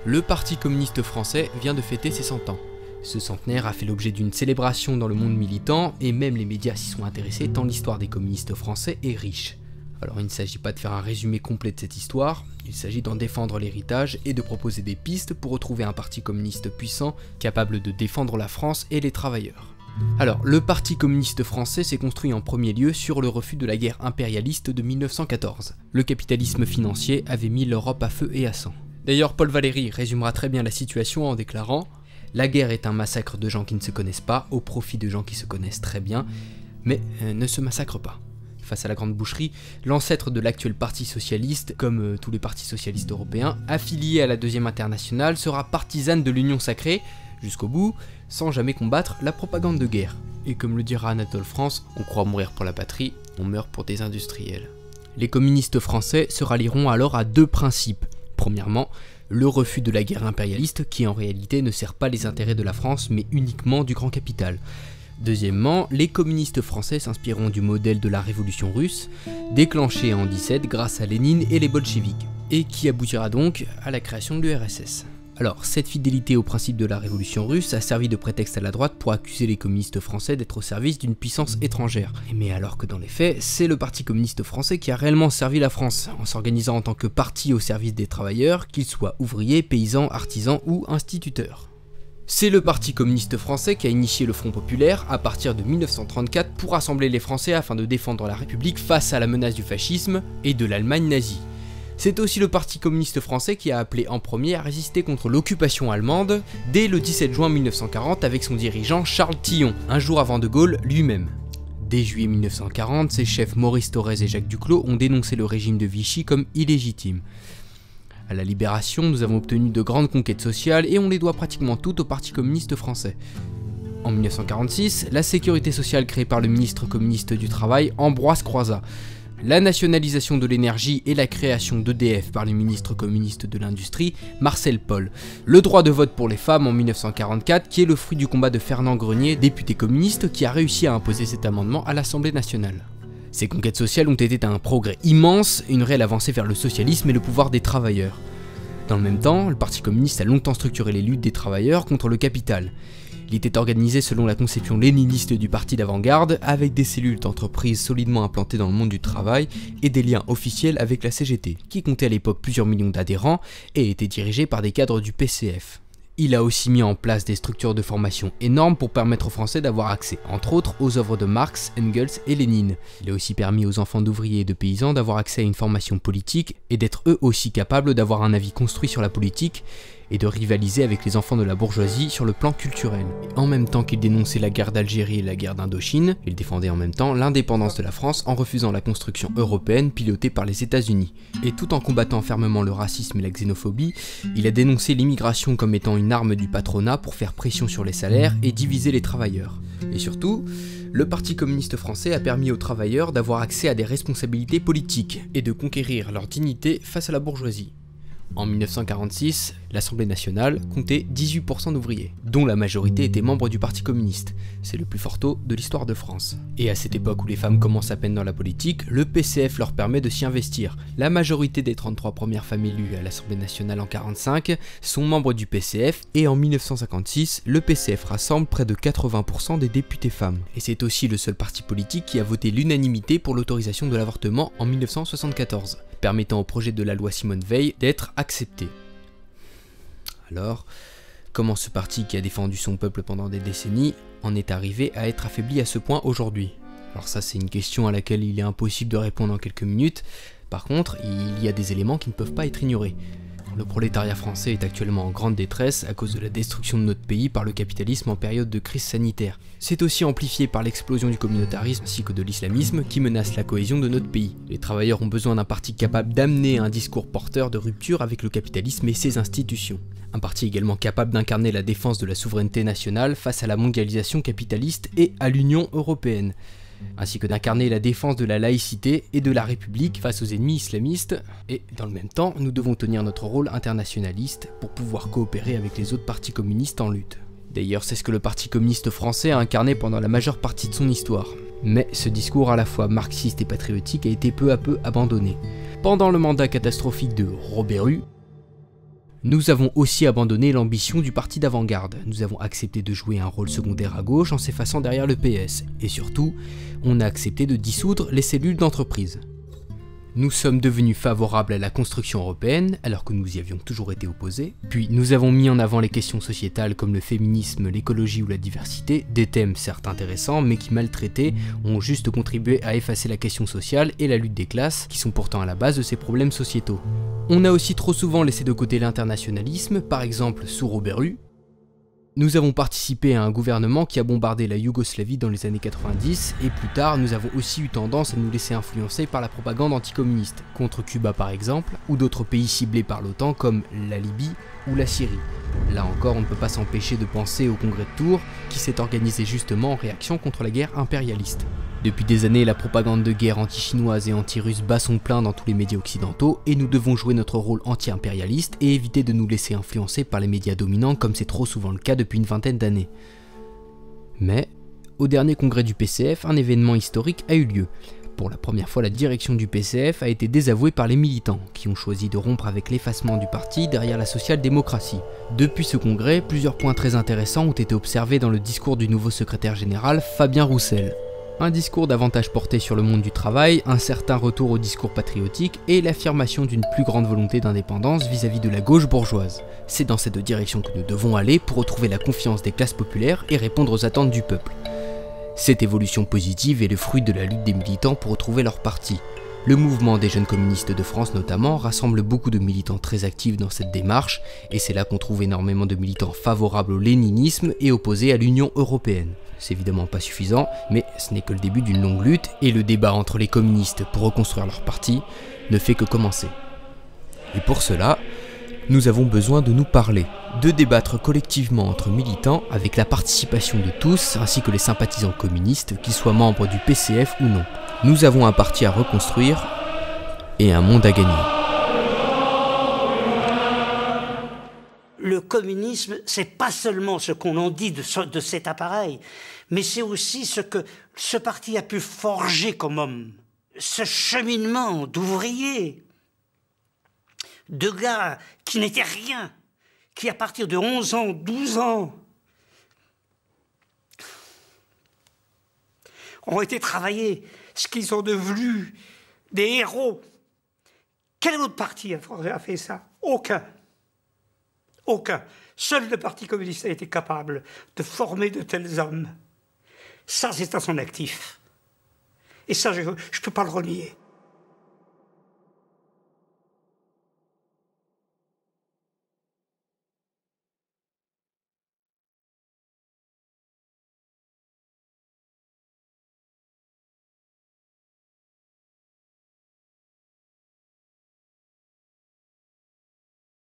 le Parti communiste français vient de fêter ses 100 ans. Ce centenaire a fait l'objet d'une célébration dans le monde militant, et même les médias s'y sont intéressés tant l'histoire des communistes français est riche. Alors il ne s'agit pas de faire un résumé complet de cette histoire, il s'agit d'en défendre l'héritage et de proposer des pistes pour retrouver un parti communiste puissant, capable de défendre la France et les travailleurs. Alors, le Parti communiste français s'est construit en premier lieu sur le refus de la guerre impérialiste de 1914. Le capitalisme financier avait mis l'Europe à feu et à sang. D'ailleurs, Paul Valéry résumera très bien la situation en déclarant « La guerre est un massacre de gens qui ne se connaissent pas, au profit de gens qui se connaissent très bien, mais ne se massacrent pas ». Face à la Grande Boucherie, l'ancêtre de l'actuel Parti socialiste, comme tous les partis socialistes européens, affilié à la Deuxième Internationale, sera partisane de l'Union sacrée, jusqu'au bout, sans jamais combattre la propagande de guerre. Et comme le dira Anatole France, on croit mourir pour la patrie, on meurt pour des industriels. Les communistes français se rallieront alors à deux principes. Premièrement, le refus de la guerre impérialiste, qui en réalité ne sert pas les intérêts de la France, mais uniquement du grand capital. Deuxièmement, les communistes français s'inspireront du modèle de la révolution russe, déclenchée en 17 grâce à Lénine et les bolcheviks, et qui aboutira donc à la création de l'URSS. Alors, cette fidélité au principe de la révolution russe a servi de prétexte à la droite pour accuser les communistes français d'être au service d'une puissance étrangère. Mais alors que dans les faits, c'est le Parti communiste français qui a réellement servi la France, en s'organisant en tant que parti au service des travailleurs, qu'ils soient ouvriers, paysans, artisans ou instituteurs. C'est le Parti communiste français qui a initié le Front populaire à partir de 1934 pour rassembler les Français afin de défendre la République face à la menace du fascisme et de l'Allemagne nazie. C'est aussi le Parti communiste français qui a appelé en premier à résister contre l'occupation allemande dès le 17 juin 1940 avec son dirigeant Charles Tillon, un jour avant De Gaulle lui-même. Dès juillet 1940, ses chefs Maurice Thorez et Jacques Duclos ont dénoncé le régime de Vichy comme illégitime. À la Libération, nous avons obtenu de grandes conquêtes sociales et on les doit pratiquement toutes au Parti communiste français. En 1946, la sécurité sociale créée par le ministre communiste du Travail, Ambroise Croizat, la nationalisation de l'énergie et la création d'EDF par le ministre communiste de l'Industrie, Marcel Paul, le droit de vote pour les femmes en 1944 qui est le fruit du combat de Fernand Grenier, député communiste qui a réussi à imposer cet amendement à l'Assemblée nationale. Ces conquêtes sociales ont été un progrès immense et une réelle avancée vers le socialisme et le pouvoir des travailleurs. Dans le même temps, le Parti communiste a longtemps structuré les luttes des travailleurs contre le capital. Il était organisé selon la conception léniniste du parti d'avant-garde, avec des cellules d'entreprises solidement implantées dans le monde du travail et des liens officiels avec la CGT, qui comptait à l'époque plusieurs millions d'adhérents et était dirigée par des cadres du PCF. Il a aussi mis en place des structures de formation énormes pour permettre aux Français d'avoir accès, entre autres, aux œuvres de Marx, Engels et Lénine. Il a aussi permis aux enfants d'ouvriers et de paysans d'avoir accès à une formation politique et d'être eux aussi capables d'avoir un avis construit sur la politique et de rivaliser avec les enfants de la bourgeoisie sur le plan culturel. Et en même temps qu'il dénonçait la guerre d'Algérie et la guerre d'Indochine, il défendait en même temps l'indépendance de la France en refusant la construction européenne pilotée par les États-Unis. Et tout en combattant fermement le racisme et la xénophobie, il a dénoncé l'immigration comme étant une arme du patronat pour faire pression sur les salaires et diviser les travailleurs. Et surtout, le Parti communiste français a permis aux travailleurs d'avoir accès à des responsabilités politiques et de conquérir leur dignité face à la bourgeoisie. En 1946, l'Assemblée nationale comptait 18% d'ouvriers, dont la majorité étaient membres du Parti communiste. C'est le plus fort taux de l'histoire de France. Et à cette époque où les femmes commencent à peine dans la politique, le PCF leur permet de s'y investir. La majorité des 33 premières femmes élues à l'Assemblée nationale en 1945 sont membres du PCF, et en 1956, le PCF rassemble près de 80% des députés femmes. Et c'est aussi le seul parti politique qui a voté l'unanimité pour l'autorisation de l'avortement en 1974, permettant au projet de la loi Simone Veil d'être accepté. Alors, comment ce parti qui a défendu son peuple pendant des décennies en est arrivé à être affaibli à ce point aujourd'hui? Alors ça, c'est une question à laquelle il est impossible de répondre en quelques minutes. Par contre, il y a des éléments qui ne peuvent pas être ignorés. Le prolétariat français est actuellement en grande détresse à cause de la destruction de notre pays par le capitalisme en période de crise sanitaire. C'est aussi amplifié par l'explosion du communautarisme ainsi que de l'islamisme qui menace la cohésion de notre pays. Les travailleurs ont besoin d'un parti capable d'amener un discours porteur de rupture avec le capitalisme et ses institutions. Un parti également capable d'incarner la défense de la souveraineté nationale face à la mondialisation capitaliste et à l'Union européenne, ainsi que d'incarner la défense de la laïcité et de la République face aux ennemis islamistes, et dans le même temps, nous devons tenir notre rôle internationaliste pour pouvoir coopérer avec les autres partis communistes en lutte. D'ailleurs, c'est ce que le Parti communiste français a incarné pendant la majeure partie de son histoire. Mais ce discours à la fois marxiste et patriotique a été peu à peu abandonné. Pendant le mandat catastrophique de Robert Hue, Nous avons aussi abandonné l'ambition du parti d'avant-garde. Nous avons accepté de jouer un rôle secondaire à gauche en s'effaçant derrière le PS. Et surtout, on a accepté de dissoudre les cellules d'entreprise. Nous sommes devenus favorables à la construction européenne, alors que nous y avions toujours été opposés. Puis nous avons mis en avant les questions sociétales comme le féminisme, l'écologie ou la diversité, des thèmes certes intéressants, mais qui mal traités ont juste contribué à effacer la question sociale et la lutte des classes, qui sont pourtant à la base de ces problèmes sociétaux. On a aussi trop souvent laissé de côté l'internationalisme, par exemple sous Robert Hue. Nous avons participé à un gouvernement qui a bombardé la Yougoslavie dans les années 90 et plus tard nous avons aussi eu tendance à nous laisser influencer par la propagande anticommuniste, contre Cuba par exemple, ou d'autres pays ciblés par l'OTAN comme la Libye ou la Syrie. Là encore on ne peut pas s'empêcher de penser au congrès de Tours qui s'est organisé justement en réaction contre la guerre impérialiste. Depuis des années, la propagande de guerre anti-chinoise et anti-russe bat son plein dans tous les médias occidentaux et nous devons jouer notre rôle anti-impérialiste et éviter de nous laisser influencer par les médias dominants comme c'est trop souvent le cas depuis une vingtaine d'années. Mais, au dernier congrès du PCF, un événement historique a eu lieu. Pour la première fois, la direction du PCF a été désavouée par les militants, qui ont choisi de rompre avec l'effacement du parti derrière la social-démocratie. Depuis ce congrès, plusieurs points très intéressants ont été observés dans le discours du nouveau secrétaire général, Fabien Roussel. Un discours davantage porté sur le monde du travail, un certain retour au discours patriotique et l'affirmation d'une plus grande volonté d'indépendance vis-à-vis de la gauche bourgeoise. C'est dans cette direction que nous devons aller pour retrouver la confiance des classes populaires et répondre aux attentes du peuple. Cette évolution positive est le fruit de la lutte des militants pour retrouver leur parti. Le mouvement des jeunes communistes de France notamment rassemble beaucoup de militants très actifs dans cette démarche et c'est là qu'on trouve énormément de militants favorables au léninisme et opposés à l'Union européenne. C'est évidemment pas suffisant, mais ce n'est que le début d'une longue lutte et le débat entre les communistes pour reconstruire leur parti ne fait que commencer. Et pour cela, nous avons besoin de nous parler, de débattre collectivement entre militants avec la participation de tous ainsi que les sympathisants communistes, qu'ils soient membres du PCF ou non. Nous avons un parti à reconstruire et un monde à gagner. Le communisme, c'est pas seulement ce qu'on en dit de cet appareil, mais c'est aussi ce que ce parti a pu forger comme homme. Ce cheminement d'ouvriers, de gars qui n'étaient rien, qui à partir de 11 ans, 12 ans, ont été travaillés, ce qu'ils sont devenus des héros. Quel autre parti a fait ça? Aucun. Aucun. Seul le Parti communiste a été capable de former de tels hommes. Ça, c'est à son actif. Et ça, je ne peux pas le renier.